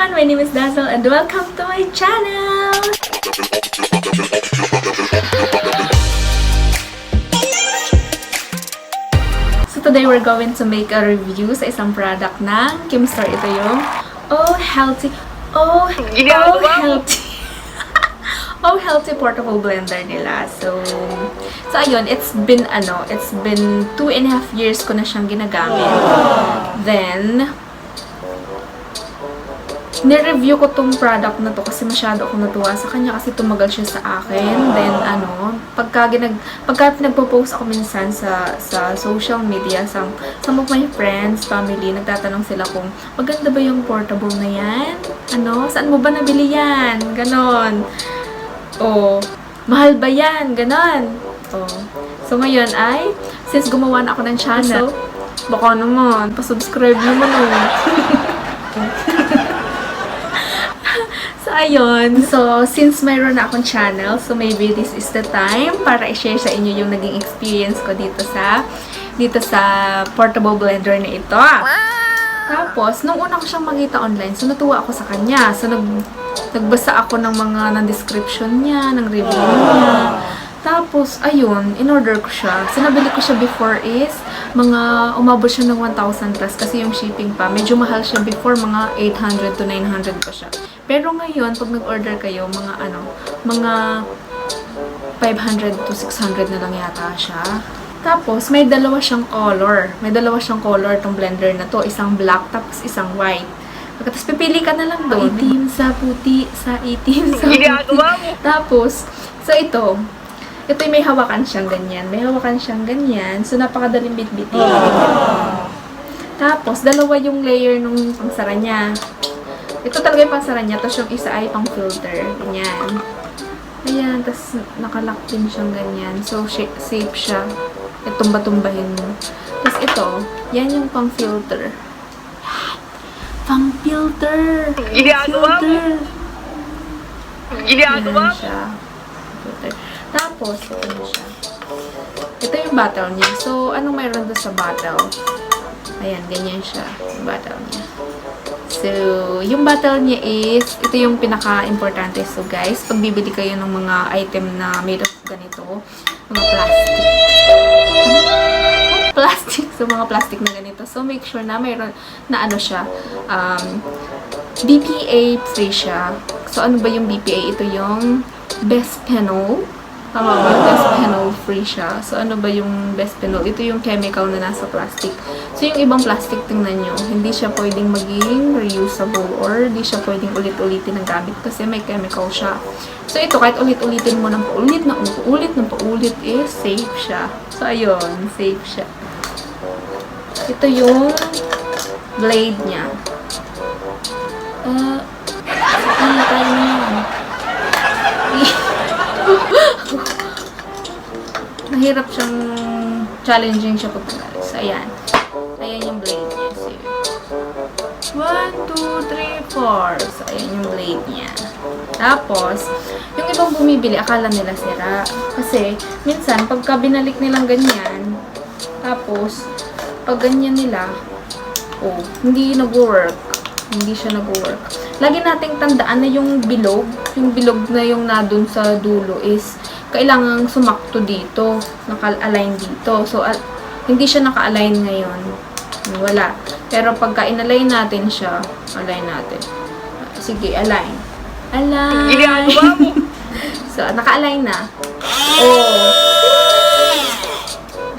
everyone! My name is Dazzle and welcome to my channel! So today we're going to make a review sa isang product ng Kimstar. Ito yung Healthy Oh Healthy Portable Blender nila. So ayun, it's been 2.5 years ko na siyang ginagamit. Then nireview ko tong product na to kasi masyado akong natuwa sa kanya kasi tumagal siya sa akin. Then pagka nagpo-post ako minsan sa social media, some of my friends, family, nagtatanong sila kung maganda ba yung portable na yan? Saan mo ba nabili yan? Ganon. Mahal ba yan? Ganon. So ngayon ay, since gumawa na ako ng channel, baka naman, pa-subscribe naman So, ayun. So, since mayroon na akong channel, so maybe this is the time para i-share sa inyo yung naging experience ko dito sa portable blender na ito. Tapos, nung una ko siyang makita online, so natuwa ako sa kanya. So, nagbasa ako ng mga description niya, ng review niya. Tapos, ayun, in-order ko siya. So, nabili ko siya before is, umabot siya ng 1,000 plus kasi yung shipping pa. Medyo mahal siya before, mga 800 to 900 pa siya. Pero ngayon, pag nag-order kayo, mga 500 to 600 na lang yata siya. Tapos, may dalawa siyang color. May dalawa siyang color tong blender na to. Isang black, tapos isang white. Tapos, pipili ka na lang doon. Itim sa puti, sa itim sa puti. Tapos, so ito may hawakan siyang ganyan. May hawakan siyang ganyan. So, napakadaling bitbitin. Tapos, dalawa yung layer nung pangsara niya. Ito talaga yung pangsara niya. Tapos, yung isa ay pang filter. Ganyan. Ayan. Tapos, nakalock din siyang ganyan. So, safe siya. Tumba-tumbahin mo. Tapos, ito. Yan yung pang filter. Pang filter. Filter. Ginagawa siya. Filter. Tapos, ano siya? Ito yung bottle niya. So, anong mayroon doon sa bottle? Ayan, ganyan siya. Yung bottle niya. So, yung bottle niya is, ito yung pinaka-importante. So, guys, pag bibili kayo ng mga item na made of ganito, mga plastic. So, mga plastic na ganito. So, make sure na mayroon na siya, BPA free siya. So, ano ba yung BPA? Ito yung bisphenol. Tama ba? Bisphenol free siya. So, ano ba yung bisphenol? Ito yung chemical na nasa plastic. So, yung ibang plastic, tingnan nyo, hindi siya pwedeng maging reusable or hindi siya pwedeng ulit-ulitin ang gamit kasi may chemical siya. So, ito, kahit ulit-ulitin mo ng paulit is safe siya. So, ayun, safe siya. Ito yung blade niya. Tayo na yan. Mahirap siyang challenging siya pagkagal. So, ayan. Ayan yung blade niya. So, 1, 2, 3, 4. So, ayan yung blade niya. Tapos, yung ibang bumibili, akala nila sira. Kasi, minsan, pagka binalik nilang ganyan, tapos, pag ganyan nila, hindi nag-work. Hindi siya nag-work. Lagi nating tandaan na yung bilog na yung nadun sa dulo is kailangang sumakto dito, naka-align dito. So, hindi siya naka-align ngayon. Wala. Pero pagka in-align natin siya, align natin. Sige, align. Align! So, naka-align na.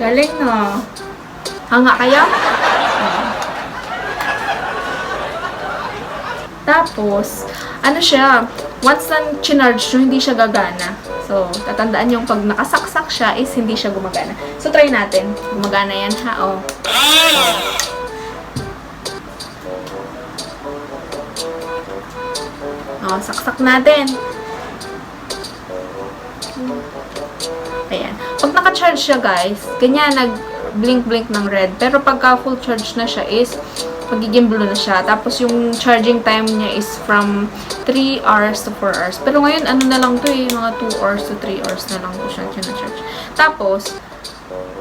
Galing na. Hanga kaya? Tapos, siya, once na chinarge nyo, hindi siya gagana. So, tatandaan yung pag nakasaksak siya is hindi siya gumagana. So, try natin. Gumagana yan, ha? Saksak natin. Ayan. Pag naka-charge siya, guys, ganyan, nag-blink-blink ng red. Pero pagka full charge na siya is, magiging blue na siya. Tapos, yung charging time niya is from 3 hours to 4 hours. Pero ngayon, na lang to mga 2 hours to 3 hours na lang po siya na-charge. Tapos,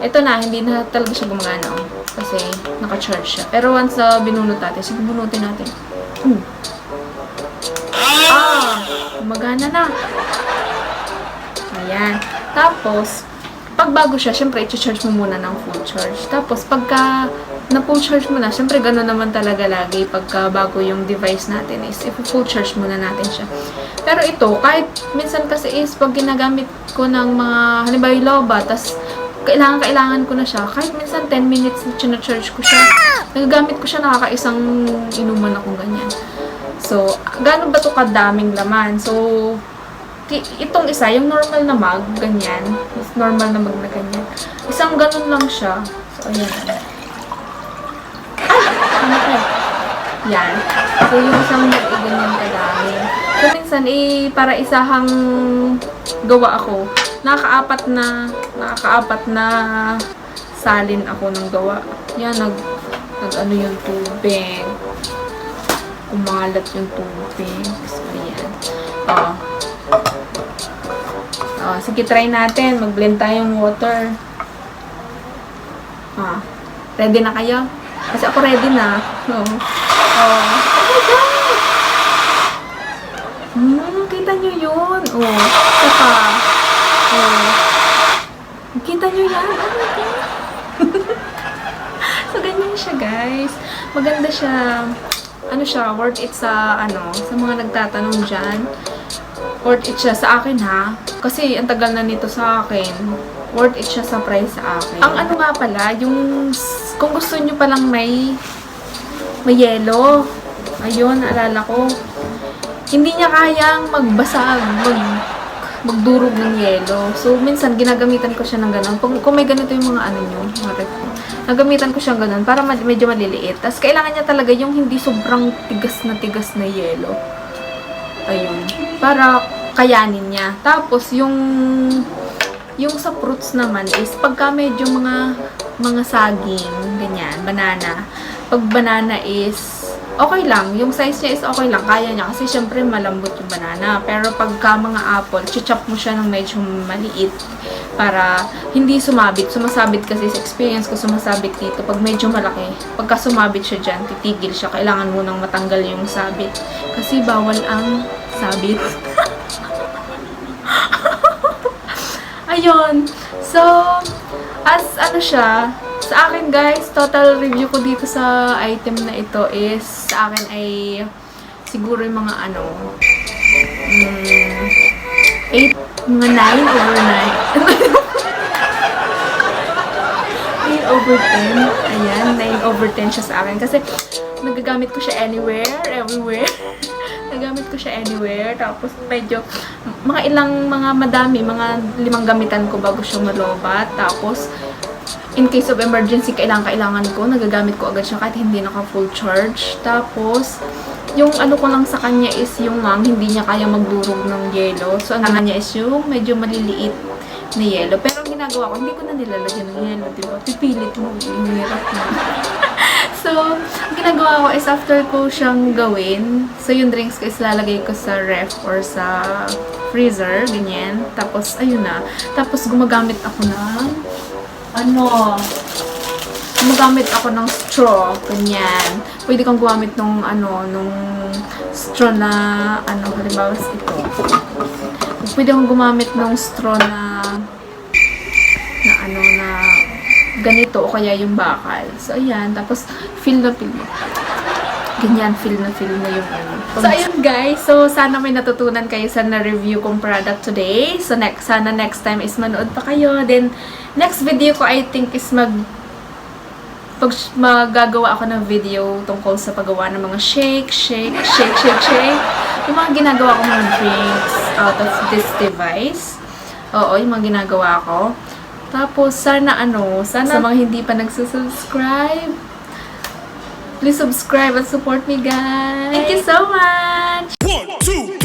ito na, hindi na talaga siya gumagana. Kasi, naka-charge siya. Pero once binunot natin, sige, bunutin natin. gumagana na. Ayan. Tapos, pag bago siya, syempre, i-charge mo muna ng full charge. Tapos, pagka na-full charge mo na, syempre, gano'n naman talaga lagi pagka bago yung device natin is, i-full charge muna natin siya. Pero ito, kahit minsan kasi is, pag ginagamit ko ng mga, halimbawa yung loba, tas kailangan ko na siya, kahit minsan 10 minutes na charge ko siya, nagagamit ko siya, nakakaisang inuman akong ganyan. So, gano'n ba ito kadaming laman? So, itong isa, yung normal na mug, ganyan. Normal na mug na ganyan. Isang ganun lang siya. So, ayan. Ay! Ano ito? Yan. So, yung isang mug, ganyan kadami. So, minsan, para isahang gawa ako, nakakaapat na salin ako ng gawa. Yan, nag-ano yung tubig. Umalat yung tubig. So, ayan. Sige, try natin. Mag-blend tayong water. Ready na kayo? Kasi ako ready na. Oh my God! Kita nyo yun. Saka. Kita nyo yan. Oh my God! So, ganyan siya, guys. Maganda siya. Ano siya, worth it sa mga nagtatanong dyan. Worth it siya sa akin, ha? Kasi ang tagal na nito sa akin. Worth it siya sa price sa akin. Ang ano nga pala, yung kung gusto nyo palang may yelo. Ayun, naalala ko. Hindi niya kayang magbasag, magdurog ng yelo. So, minsan, ginagamitan ko siya ng ganun. Kung may ganito yung mga mga ref, nagamitan ko siya ng ganun para medyo maliliit. Tapos, kailangan niya talaga yung hindi sobrang tigas na yelo. Ayun. Para kayanin niya. Tapos, yung sa fruits naman is, pagka medyo mga saging, ganyan, banana. Pag banana is, okay lang. Yung size niya is okay lang. Kaya niya. Kasi, syempre, malambot yung banana. Pero, pagka mga apple, chop mo siya ng medyo maliit para hindi sumabit. Sumasabit kasi sa experience ko, sumasabit dito. Pag medyo malaki, pagka sumabit siya dyan, titigil siya. Kailangan mo nang matanggal yung sabit. Kasi, bawal ang sabit. Ayun. So, as siya, sa akin guys, total review ko dito sa item na ito is, sa akin ay siguro yung mga 9 over 9. 9 over 10. Ayan, 9 over 10 siya sa akin. Kasi, nagagamit ko siya anywhere, everywhere. Nagamit ko siya anywhere. Tapos, medyo, mga madami, mga 5 gamitan ko bago siya malobat. Tapos, in case of emergency, kailangan ko, nagagamit ko agad siya kahit hindi naka-full charge. Tapos, yung ko lang sa kanya is yung hindi niya kaya magdurog ng yelo. So, ang niya is yung medyo maliliit na yelo. Pero, ang ginagawa ko, hindi ko na nilalagyan ng yelo, diba? Pipilit mo, hirap na. So, ang ginagawa ko is after ko siyang gawin, so yung drinks ko is lalagay ko sa ref or sa freezer, ganyan. Tapos, ayun na. Tapos, gumagamit ako ng straw, ganyan. Pwede kang gumamit nung straw na, halimbawa ito. Pwede kang gumamit nung straw na ganito o kaya yung bakal. So, ayan. Tapos, feel na mo. Ganyan, feel na yung So, ayun guys. So, sana may natutunan kayo sa na-review kong product today. So, sana next time is manood pa kayo. Then, next video ko I think is magagawa ako ng video tungkol sa paggawa ng mga shake. Yung mga ginagawa ko mga drinks out of this device. Oo, yung mga ginagawa ko. Tapos, sana sa mga hindi pa nagsusubscribe, please subscribe and support me, guys. Thank you so much! 1, 2,